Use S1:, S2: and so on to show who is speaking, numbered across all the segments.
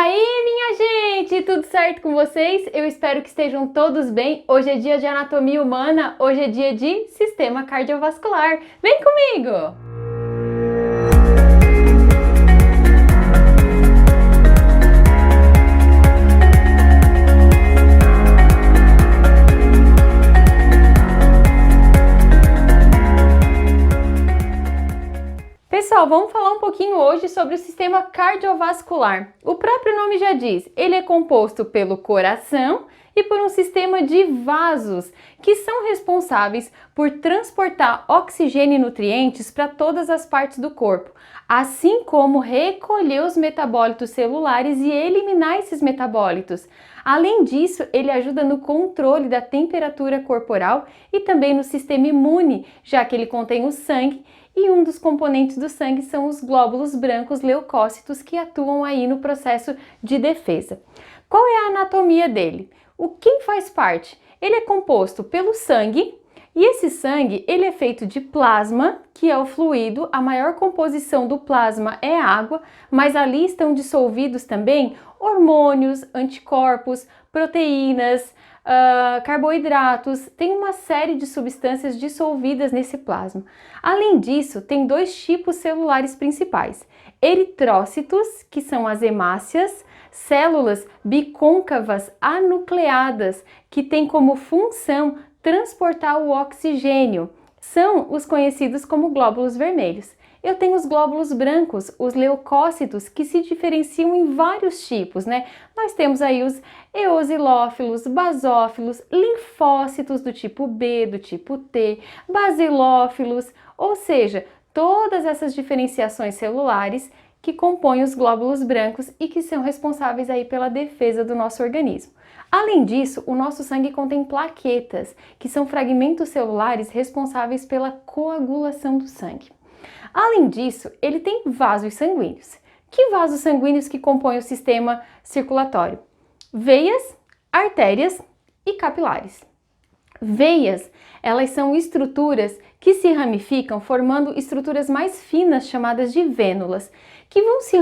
S1: aí, minha gente, tudo certo com vocês? Eu espero que estejam todos bem. Hoje é dia de anatomia humana, hoje é dia de sistema cardiovascular. Vem comigo! Pessoal, vamos falar um pouquinho hoje sobre o sistema cardiovascular. O próprio nome já diz, ele é composto pelo coração e por um sistema de vasos que são responsáveis por transportar oxigênio e nutrientes para todas as partes do corpo, assim como recolher os metabólitos celulares e eliminar esses metabólitos. Além disso, ele ajuda no controle da temperatura corporal e também no sistema imune, já que ele contém o sangue. E um dos componentes do sangue são os glóbulos brancos leucócitos que atuam aí no processo de defesa. Qual é a anatomia dele? Quem faz parte? Ele é composto pelo sangue e esse sangue ele é feito de plasma, que é o fluido. A maior composição do plasma é água, mas ali estão dissolvidos também hormônios, anticorpos, proteínas, carboidratos, tem uma série de substâncias dissolvidas nesse plasma. Além disso, tem dois tipos celulares principais: eritrócitos, que são as hemácias, células bicôncavas anucleadas, que têm como função transportar o oxigênio. São os conhecidos como glóbulos vermelhos. Eu tenho os glóbulos brancos, os leucócitos, que se diferenciam em vários tipos, né? Nós temos aí os eosinófilos, basófilos, linfócitos do tipo B, do tipo T, basilófilos, ou seja, todas essas diferenciações celulares que compõem os glóbulos brancos e que são responsáveis aí pela defesa do nosso organismo. Além disso, o nosso sangue contém plaquetas, que são fragmentos celulares responsáveis pela coagulação do sangue. Além disso, ele tem vasos sanguíneos. Que vasos sanguíneos que compõem o sistema circulatório? Veias, artérias e capilares. Veias, elas são estruturas que se ramificam formando estruturas mais finas chamadas de vênulas, que vão se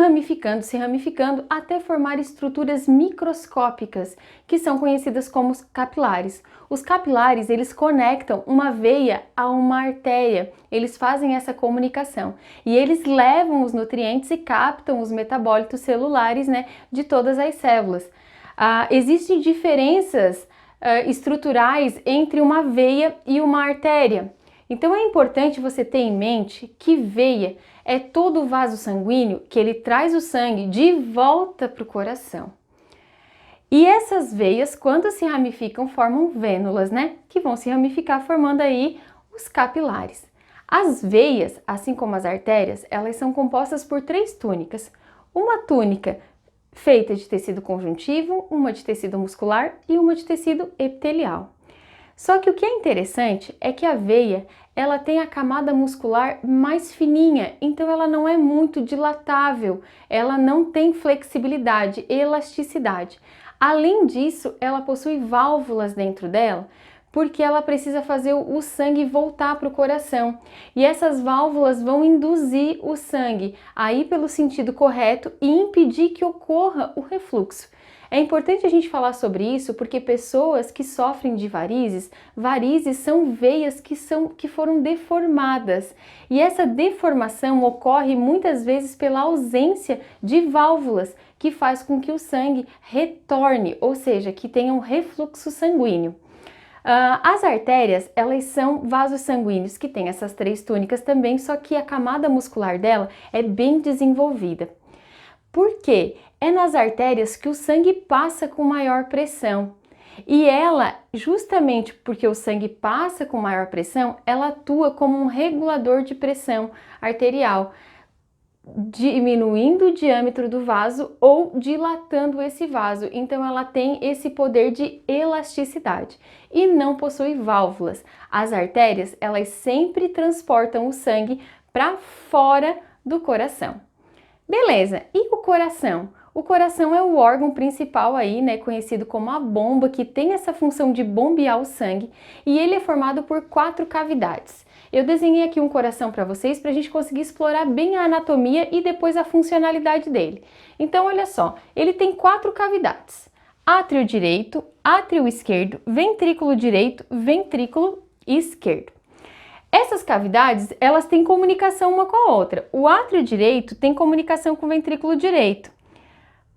S1: ramificando até formar estruturas microscópicas, que são conhecidas como capilares. Os capilares, eles conectam uma veia a uma artéria, eles fazem essa comunicação e eles levam os nutrientes e captam os metabólitos celulares, né, de todas as células. Existem diferenças estruturais entre uma veia e uma artéria. Então é importante você ter em mente que veia é todo o vaso sanguíneo que ele traz o sangue de volta para o coração. E essas veias, quando se ramificam, formam vênulas, né? Que vão se ramificar formando aí os capilares. As veias, assim como as artérias, elas são compostas por três túnicas. Uma túnica feita de tecido conjuntivo, uma de tecido muscular e uma de tecido epitelial. Só que o que é interessante é que a veia, ela tem a camada muscular mais fininha, então ela não é muito dilatável, ela não tem flexibilidade, elasticidade. Além disso, ela possui válvulas dentro dela, porque ela precisa fazer o sangue voltar para o coração. E essas válvulas vão induzir o sangue a ir pelo sentido correto e impedir que ocorra o refluxo. É importante a gente falar sobre isso porque pessoas que sofrem de varizes são veias que foram deformadas. E essa deformação ocorre muitas vezes pela ausência de válvulas, que faz com que o sangue retorne, ou seja, que tenha um refluxo sanguíneo. As artérias, elas são vasos sanguíneos que têm essas três túnicas também, só que a camada muscular dela é bem desenvolvida. Por quê? É nas artérias que o sangue passa com maior pressão. E ela, justamente porque o sangue passa com maior pressão, ela atua como um regulador de pressão arterial, diminuindo o diâmetro do vaso ou dilatando esse vaso. Então ela tem esse poder de elasticidade e não possui válvulas. As artérias, elas sempre transportam o sangue para fora do coração. Beleza, e o coração? O coração é o órgão principal aí, né, conhecido como a bomba, que tem essa função de bombear o sangue, e ele é formado por 4 cavidades. Eu desenhei aqui um coração para vocês para a gente conseguir explorar bem a anatomia e depois a funcionalidade dele. Então, olha só, ele tem 4 cavidades: átrio direito, átrio esquerdo, ventrículo direito, ventrículo esquerdo. Essas cavidades, elas têm comunicação uma com a outra. O átrio direito tem comunicação com o ventrículo direito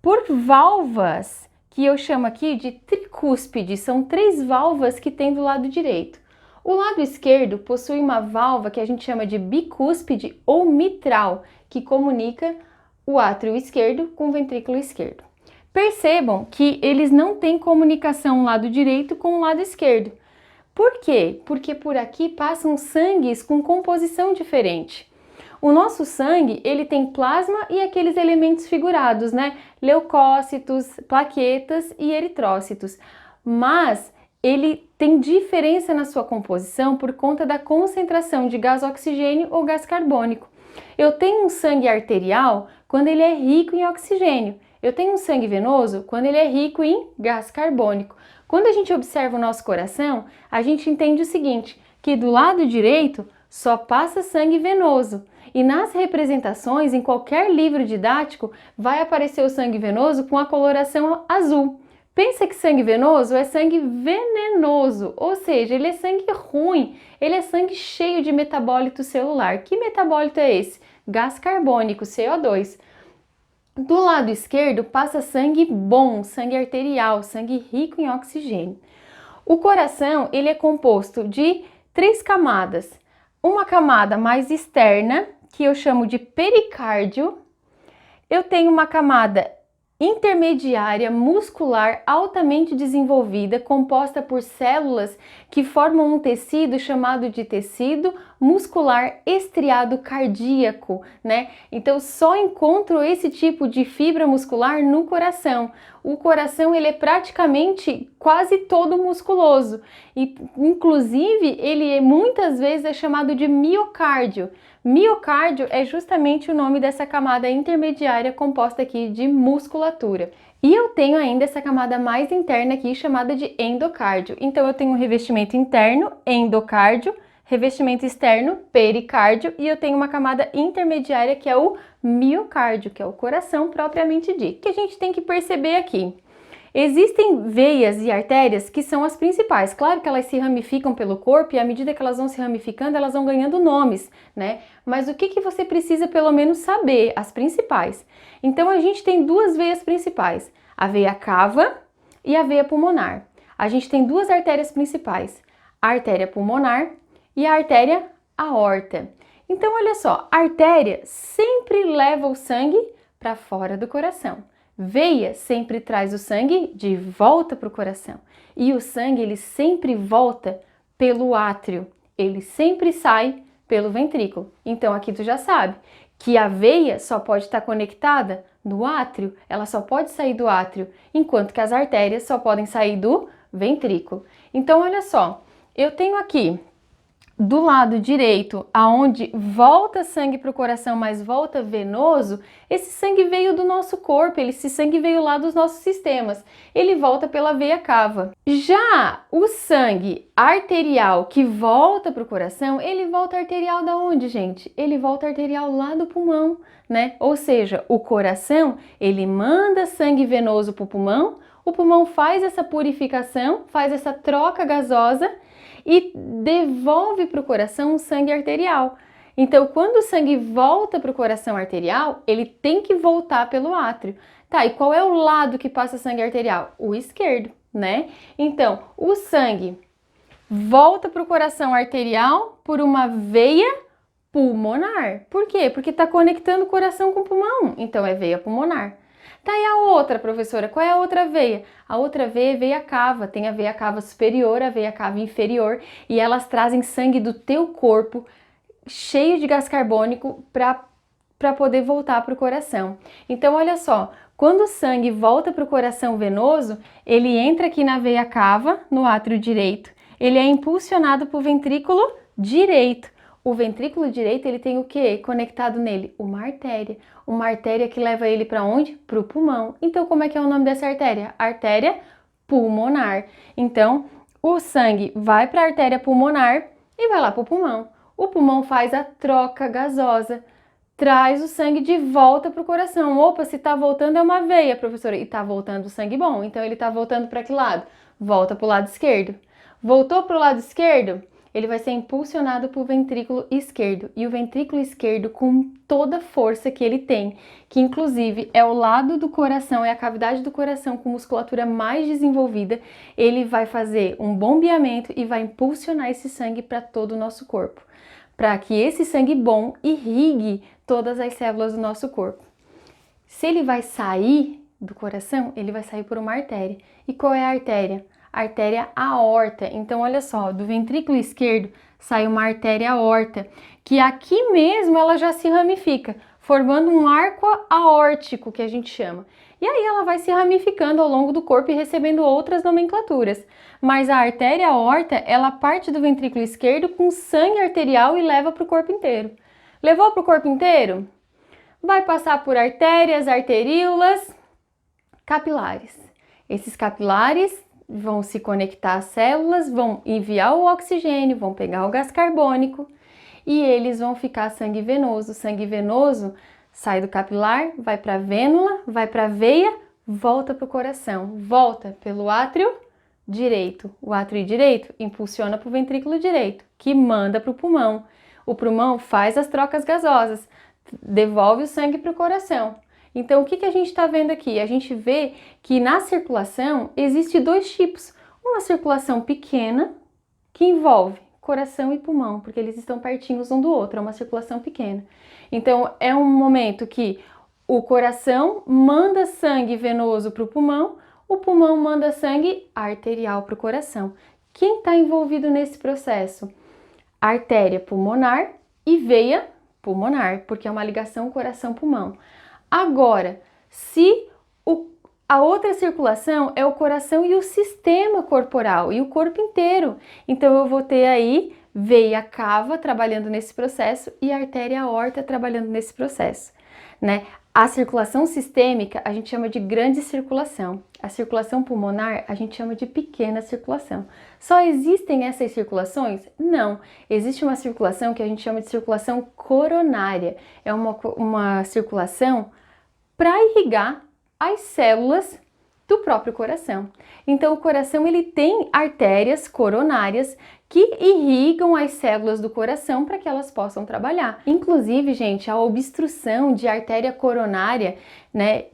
S1: por válvulas que eu chamo aqui de tricúspide. São 3 válvulas que tem do lado direito. O lado esquerdo possui uma válvula que a gente chama de bicúspide ou mitral, que comunica o átrio esquerdo com o ventrículo esquerdo. Percebam que eles não têm comunicação lado direito com o lado esquerdo. Por quê? Porque por aqui passam sangues com composição diferente. O nosso sangue, ele tem plasma e aqueles elementos figurados, né? Leucócitos, plaquetas e eritrócitos. Mas ele tem diferença na sua composição por conta da concentração de gás oxigênio ou gás carbônico. Eu tenho um sangue arterial quando ele é rico em oxigênio. Eu tenho um sangue venoso quando ele é rico em gás carbônico. Quando a gente observa o nosso coração, a gente entende o seguinte, que do lado direito só passa sangue venoso. E nas representações, em qualquer livro didático, vai aparecer o sangue venoso com a coloração azul. Pensa que sangue venoso é sangue venenoso, ou seja, ele é sangue ruim, ele é sangue cheio de metabólito celular. Que metabólito é esse? Gás carbônico, CO2. Do lado esquerdo passa sangue bom, sangue arterial, sangue rico em oxigênio. O coração, ele é composto de 3 camadas. Uma camada mais externa, que eu chamo de pericárdio. Eu tenho uma camada intermediária muscular altamente desenvolvida, composta por células que formam um tecido chamado de tecido muscular estriado cardíaco, né? Então só encontro esse tipo de fibra muscular no coração. O coração, ele é praticamente quase todo musculoso e inclusive ele muitas vezes é chamado de miocárdio. Miocárdio é justamente o nome dessa camada intermediária composta aqui de musculatura. E eu tenho ainda essa camada mais interna aqui chamada de endocárdio. Então eu tenho um revestimento interno, endocárdio, revestimento externo, pericárdio, e eu tenho uma camada intermediária que é o miocárdio, que é o coração propriamente dito. O que a gente tem que perceber aqui? Existem veias e artérias que são as principais. Claro que elas se ramificam pelo corpo e à medida que elas vão se ramificando, elas vão ganhando nomes, né? Mas o que você precisa pelo menos saber? As principais. Então a gente tem 2 veias principais, a veia cava e a veia pulmonar. A gente tem 2 artérias principais, a artéria pulmonar e a artéria aorta. Então olha só, a artéria sempre leva o sangue para fora do coração. Veia sempre traz o sangue de volta para o coração. E o sangue, ele sempre volta pelo átrio. Ele sempre sai pelo ventrículo. Então aqui tu já sabe que a veia só pode estar conectada no átrio, ela só pode sair do átrio, enquanto que as artérias só podem sair do ventrículo. Então olha só, eu tenho aqui do lado direito, aonde volta sangue para o coração, mas volta venoso, esse sangue veio do nosso corpo, esse sangue veio lá dos nossos sistemas, ele volta pela veia cava. Já o sangue arterial que volta para o coração, ele volta arterial da onde, gente? Ele volta arterial lá do pulmão, né? Ou seja, o coração, ele manda sangue venoso para o pulmão faz essa purificação, faz essa troca gasosa, e devolve para o coração o sangue arterial. Então, quando o sangue volta para o coração arterial, ele tem que voltar pelo átrio. Tá, e qual é o lado que passa sangue arterial? O esquerdo, né? Então, o sangue volta para o coração arterial por uma veia pulmonar. Por quê? Porque está conectando o coração com o pulmão. Então, é veia pulmonar. Tá, e a outra, professora? Qual é a outra veia? A outra veia é veia cava. Tem a veia cava superior, a veia cava inferior, e elas trazem sangue do teu corpo cheio de gás carbônico para poder voltar para o coração. Então, olha só, quando o sangue volta para o coração venoso, ele entra aqui na veia cava, no átrio direito, ele é impulsionado para o ventrículo direito. O ventrículo direito, ele tem o que conectado nele? Uma artéria que leva ele para onde? Para o pulmão. Então, como é que é o nome dessa artéria? Artéria pulmonar. Então, o sangue vai para a artéria pulmonar e vai lá para o pulmão. O pulmão faz a troca gasosa, traz o sangue de volta para o coração. Opa, se está voltando é uma veia, professora, e está voltando o sangue bom, então ele está voltando para que lado? Volta para o lado esquerdo. Voltou para o lado esquerdo, ele vai ser impulsionado para o ventrículo esquerdo. E o ventrículo esquerdo, com toda a força que ele tem, que inclusive é o lado do coração, é a cavidade do coração com musculatura mais desenvolvida, ele vai fazer um bombeamento e vai impulsionar esse sangue para todo o nosso corpo, para que esse sangue bom irrigue todas as células do nosso corpo. Se ele vai sair do coração, ele vai sair por uma artéria. E qual é a artéria? A artéria aorta. Então, olha só, do ventrículo esquerdo sai uma artéria aorta, que aqui mesmo ela já se ramifica, formando um arco aórtico, que a gente chama. E aí ela vai se ramificando ao longo do corpo e recebendo outras nomenclaturas. Mas a artéria aorta, ela parte do ventrículo esquerdo com sangue arterial e leva para o corpo inteiro. Levou para o corpo inteiro? Vai passar por artérias, arteríolas, capilares. Esses capilares vão se conectar às células, vão enviar o oxigênio, vão pegar o gás carbônico e eles vão ficar sangue venoso. Sangue venoso sai do capilar, vai para a vênula, vai para a veia, volta para o coração, volta pelo átrio direito. O átrio direito impulsiona para o ventrículo direito, que manda para o pulmão. O pulmão faz as trocas gasosas, devolve o sangue para o coração. Então, o que a gente está vendo aqui? A gente vê que na circulação existe dois tipos. Uma circulação pequena, que envolve coração e pulmão, porque eles estão pertinhos um do outro, é uma circulação pequena. Então, é um momento que o coração manda sangue venoso para o pulmão manda sangue arterial para o coração. Quem está envolvido nesse processo? Artéria pulmonar e veia pulmonar, porque é uma ligação coração-pulmão. Agora, se a outra circulação é o coração e o sistema corporal e o corpo inteiro, então eu vou ter aí veia cava trabalhando nesse processo e artéria aorta trabalhando nesse processo, né? A circulação sistêmica a gente chama de grande circulação, a circulação pulmonar a gente chama de pequena circulação. Só existem essas circulações? Não, existe uma circulação que a gente chama de circulação coronária, é uma circulação para irrigar as células do próprio coração. Então, o coração ele tem artérias coronárias que irrigam as células do coração para que elas possam trabalhar. Inclusive, gente, a obstrução de artéria coronária, né,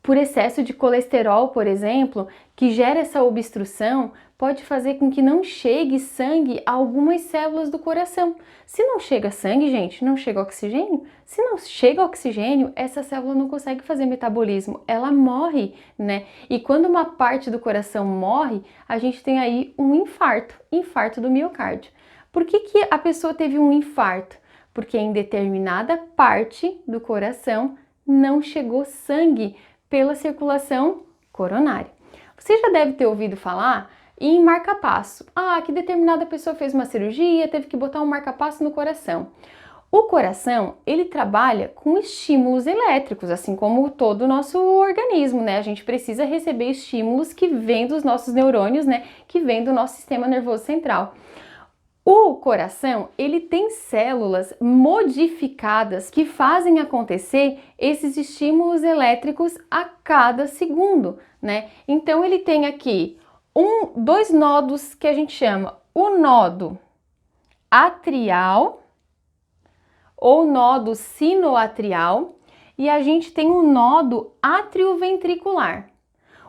S1: por excesso de colesterol, por exemplo, que gera essa obstrução, pode fazer com que não chegue sangue a algumas células do coração. Se não chega sangue, gente, não chega oxigênio. Se não chega oxigênio, essa célula não consegue fazer metabolismo, ela morre, né? E quando uma parte do coração morre, a gente tem aí um infarto do miocárdio. Por que a pessoa teve um infarto? Porque em determinada parte do coração não chegou sangue pela circulação coronária. Você já deve ter ouvido falar em marca-passo. Que determinada pessoa fez uma cirurgia, teve que botar um marca-passo no coração. O coração, ele trabalha com estímulos elétricos, assim como todo o nosso organismo, né? A gente precisa receber estímulos que vêm dos nossos neurônios, né? Que vêm do nosso sistema nervoso central. O coração, ele tem células modificadas que fazem acontecer esses estímulos elétricos a cada segundo, né? Então, ele tem aqui dois nodos que a gente chama o nodo atrial ou nodo sinoatrial e a gente tem o nodo atrioventricular.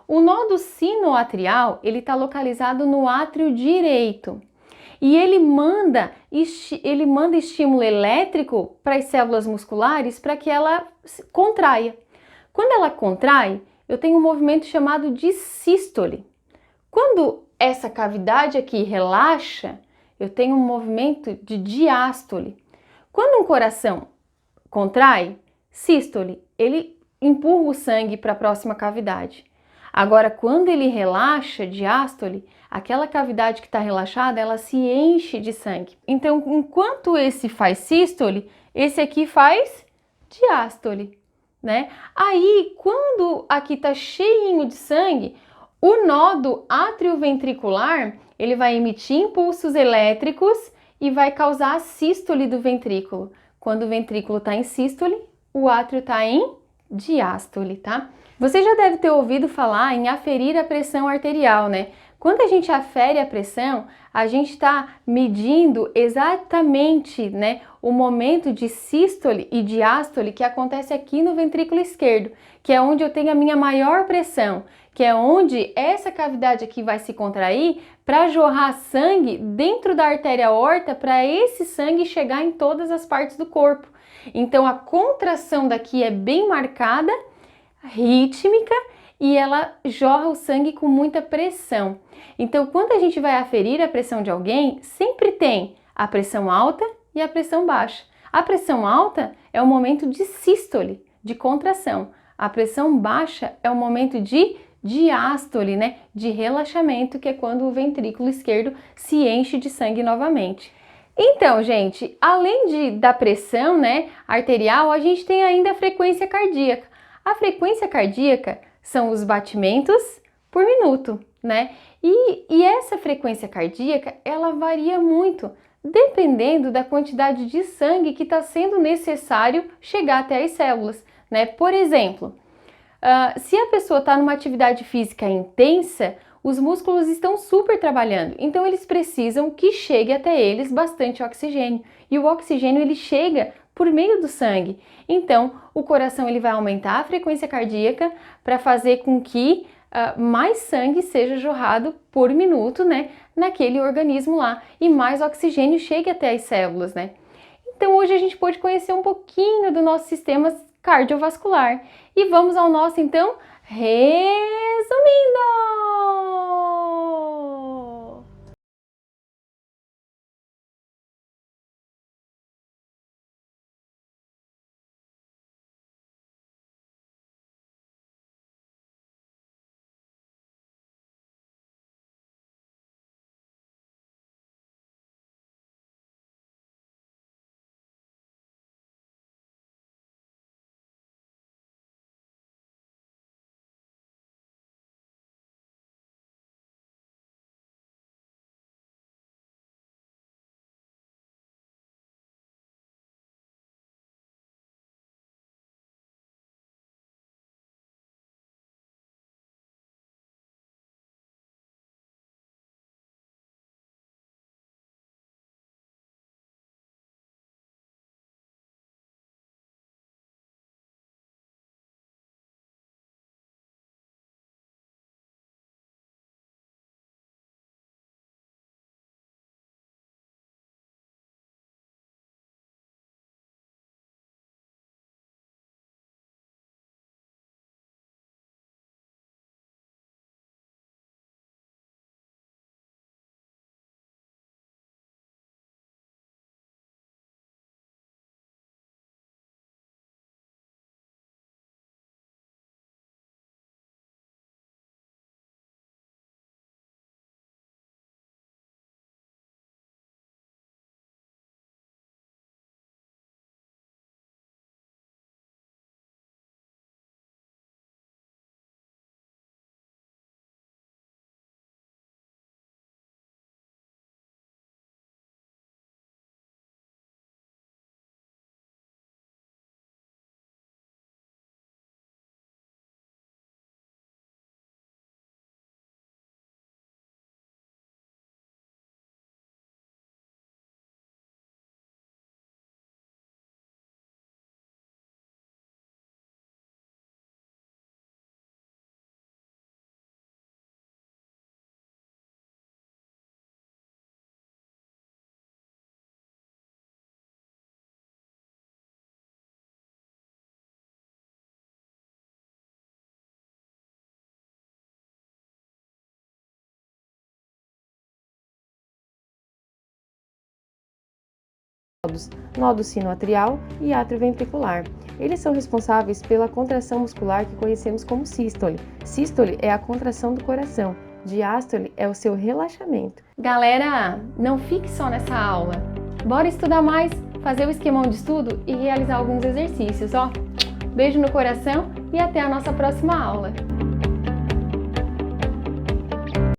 S1: O nodo sinoatrial, ele está localizado no átrio direito. E ele manda estímulo elétrico para as células musculares para que ela contraia. Quando ela contrai, eu tenho um movimento chamado de sístole. Quando essa cavidade aqui relaxa, eu tenho um movimento de diástole. Quando um coração contrai, sístole, ele empurra o sangue para a próxima cavidade. Agora, quando ele relaxa, diástole, aquela cavidade que está relaxada, ela se enche de sangue. Então, enquanto esse faz sístole, esse aqui faz diástole, né? Aí, quando aqui está cheinho de sangue, o nodo atrioventricular, ele vai emitir impulsos elétricos e vai causar a sístole do ventrículo. Quando o ventrículo está em sístole, o átrio está em diástole, tá? Você já deve ter ouvido falar em aferir a pressão arterial, né? Quando a gente afere a pressão, a gente está medindo exatamente, né, o momento de sístole e diástole que acontece aqui no ventrículo esquerdo, que é onde eu tenho a minha maior pressão, que é onde essa cavidade aqui vai se contrair para jorrar sangue dentro da artéria aorta para esse sangue chegar em todas as partes do corpo. Então a contração daqui é bem marcada, rítmica, e ela jorra o sangue com muita pressão. Então, quando a gente vai aferir a pressão de alguém, sempre tem a pressão alta e a pressão baixa. A pressão alta é o momento de sístole, de contração. A pressão baixa é o momento de diástole, né? De relaxamento, que é quando o ventrículo esquerdo se enche de sangue novamente. Então, gente, além da pressão, né, arterial, a gente tem ainda a frequência cardíaca. A frequência cardíaca são os batimentos por minuto, né? E essa frequência cardíaca, ela varia muito, dependendo da quantidade de sangue que está sendo necessário chegar até as células, né? Por exemplo, se a pessoa está numa atividade física intensa, os músculos estão super trabalhando, então eles precisam que chegue até eles bastante oxigênio. E o oxigênio ele chega por meio do sangue. Então, o coração ele vai aumentar a frequência cardíaca para fazer com que mais sangue seja jorrado por minuto, né, naquele organismo lá, e mais oxigênio chegue até as células, né? Então, hoje a gente pôde conhecer um pouquinho do nosso sistema cardiovascular. E vamos ao nosso, então, resumindo!
S2: Nódo sinoatrial e átrio ventricular. Eles são responsáveis pela contração muscular que conhecemos como sístole. Sístole é a contração do coração, diástole é o seu relaxamento.
S1: Galera, não fique só nessa aula. Bora estudar mais, fazer o esquemão de estudo e realizar alguns exercícios, ó. Beijo no coração e até a nossa próxima aula.